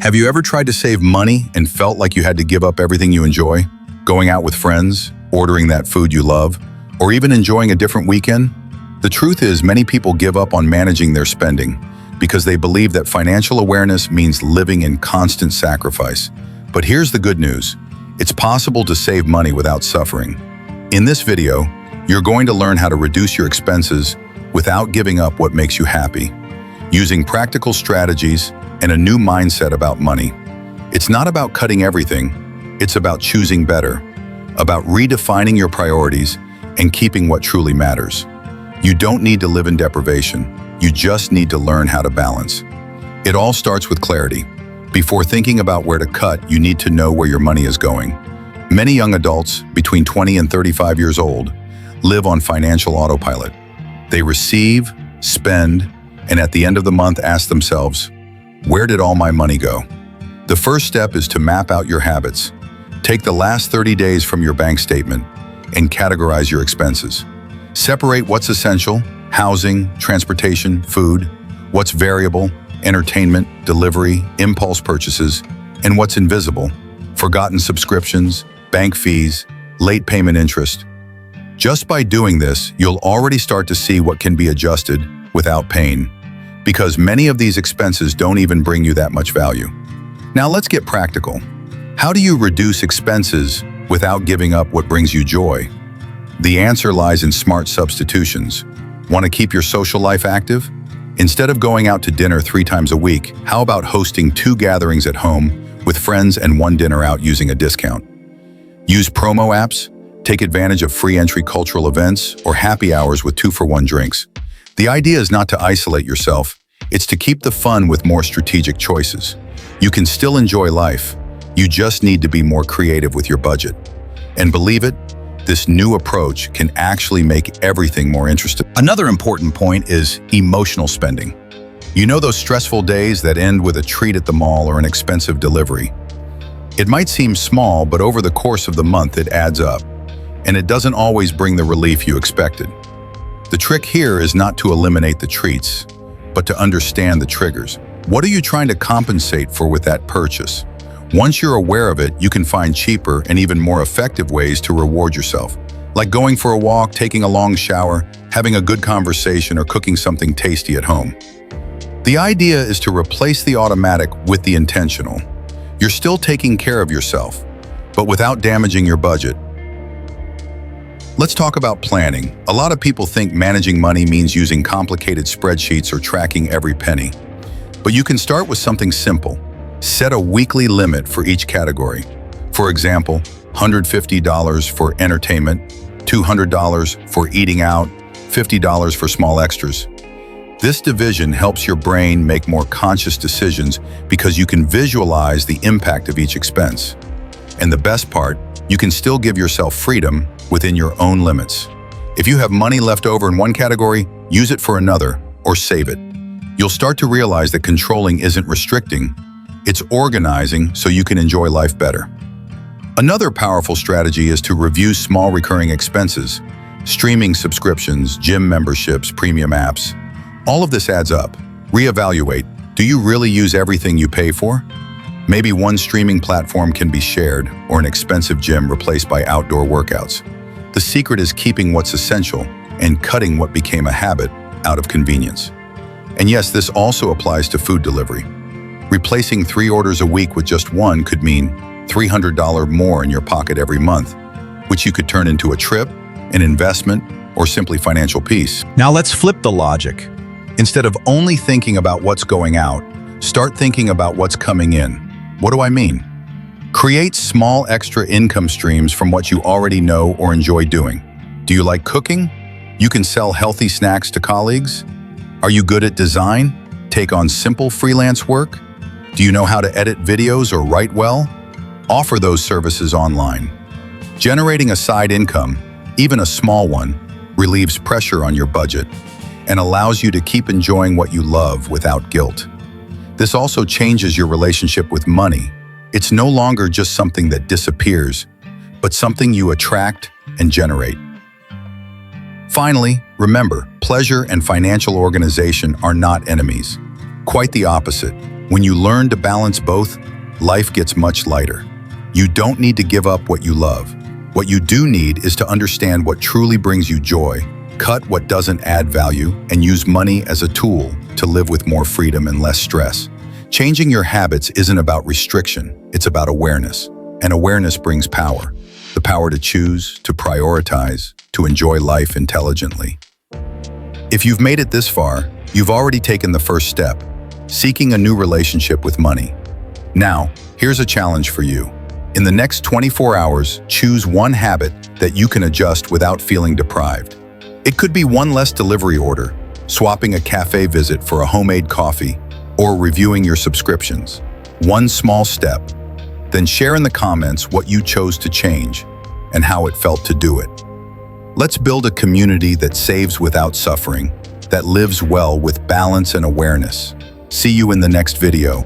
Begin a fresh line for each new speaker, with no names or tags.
Have you ever tried to save money and felt like you had to give up everything you enjoy? Going out with friends, ordering that food you love, or even enjoying a different weekend? The truth is, many people give up on managing their spending because they believe that financial awareness means living in constant sacrifice. But here's the good news. It's possible to save money without suffering. In this video, you're going to learn how to reduce your expenses without giving up what makes you happy, using practical strategies and a new mindset about money. It's not about cutting everything, it's about choosing better, about redefining your priorities and keeping what truly matters. You don't need to live in deprivation, you just need to learn how to balance. It all starts with clarity. Before thinking about where to cut, you need to know where your money is going. Many young adults, between 20 and 35 years old, live on financial autopilot. They receive, spend, and at the end of the month ask themselves, where did all my money go? The first step is to map out your habits. Take the last 30 days from your bank statement and categorize your expenses. Separate what's essential, housing, transportation, food, what's variable, entertainment, delivery, impulse purchases, and what's invisible, forgotten subscriptions, bank fees, late payment interest. Just by doing this, you'll already start to see what can be adjusted without pain, because many of these expenses don't even bring you that much value. Now let's get practical. How do you reduce expenses without giving up what brings you joy? The answer lies in smart substitutions. Want to keep your social life active? Instead of going out to dinner 3 times a week, how about hosting 2 gatherings at home with friends and 1 dinner out using a discount? Use promo apps, take advantage of free entry cultural events, or happy hours with 2-for-1 drinks. The idea is not to isolate yourself, it's to keep the fun with more strategic choices. You can still enjoy life, you just need to be more creative with your budget. And believe it, this new approach can actually make everything more interesting. Another important point is emotional spending. You know those stressful days that end with a treat at the mall or an expensive delivery? It might seem small, but over the course of the month it adds up, and it doesn't always bring the relief you expected. The trick here is not to eliminate the treats, but to understand the triggers. What are you trying to compensate for with that purchase? Once you're aware of it, you can find cheaper and even more effective ways to reward yourself, like going for a walk, taking a long shower, having a good conversation, or cooking something tasty at home. The idea is to replace the automatic with the intentional. You're still taking care of yourself, but without damaging your budget. Let's talk about planning. A lot of people think managing money means using complicated spreadsheets or tracking every penny. But you can start with something simple. Set a weekly limit for each category. For example, $150 for entertainment, $200 for eating out, $50 for small extras. This division helps your brain make more conscious decisions because you can visualize the impact of each expense. And the best part, you can still give yourself freedom within your own limits. If you have money left over in one category, use it for another or save it. You'll start to realize that controlling isn't restricting, it's organizing so you can enjoy life better. Another powerful strategy is to review small recurring expenses, streaming subscriptions, gym memberships, premium apps. All of this adds up. Reevaluate. Do you really use everything you pay for? Maybe one streaming platform can be shared or an expensive gym replaced by outdoor workouts. The secret is keeping what's essential and cutting what became a habit out of convenience. And yes, this also applies to food delivery. Replacing 3 orders a week with just 1 could mean $300 more in your pocket every month, which you could turn into a trip, an investment, or simply financial peace. Now let's flip the logic. Instead of only thinking about what's going out, start thinking about what's coming in. What do I mean? Create small extra income streams from what you already know or enjoy doing. Do you like cooking? You can sell healthy snacks to colleagues. Are you good at design? Take on simple freelance work. Do you know how to edit videos or write well? Offer those services online. Generating a side income, even a small one, relieves pressure on your budget and allows you to keep enjoying what you love without guilt. This also changes your relationship with money. It's no longer just something that disappears, but something you attract and generate. Finally, remember, pleasure and financial organization are not enemies. Quite the opposite. When you learn to balance both, life gets much lighter. You don't need to give up what you love. What you do need is to understand what truly brings you joy, cut what doesn't add value, and use money as a tool to live with more freedom and less stress. Changing your habits isn't about restriction, it's about awareness. And awareness brings power. The power to choose, to prioritize, to enjoy life intelligently. If you've made it this far, you've already taken the first step, seeking a new relationship with money. Now, here's a challenge for you. In the next 24 hours, choose one habit that you can adjust without feeling deprived. It could be one less delivery order, swapping a cafe visit for a homemade coffee, or reviewing your subscriptions. One small step. Then share in the comments what you chose to change and how it felt to do it. Let's build a community that saves without suffering, that lives well with balance and awareness. See you in the next video.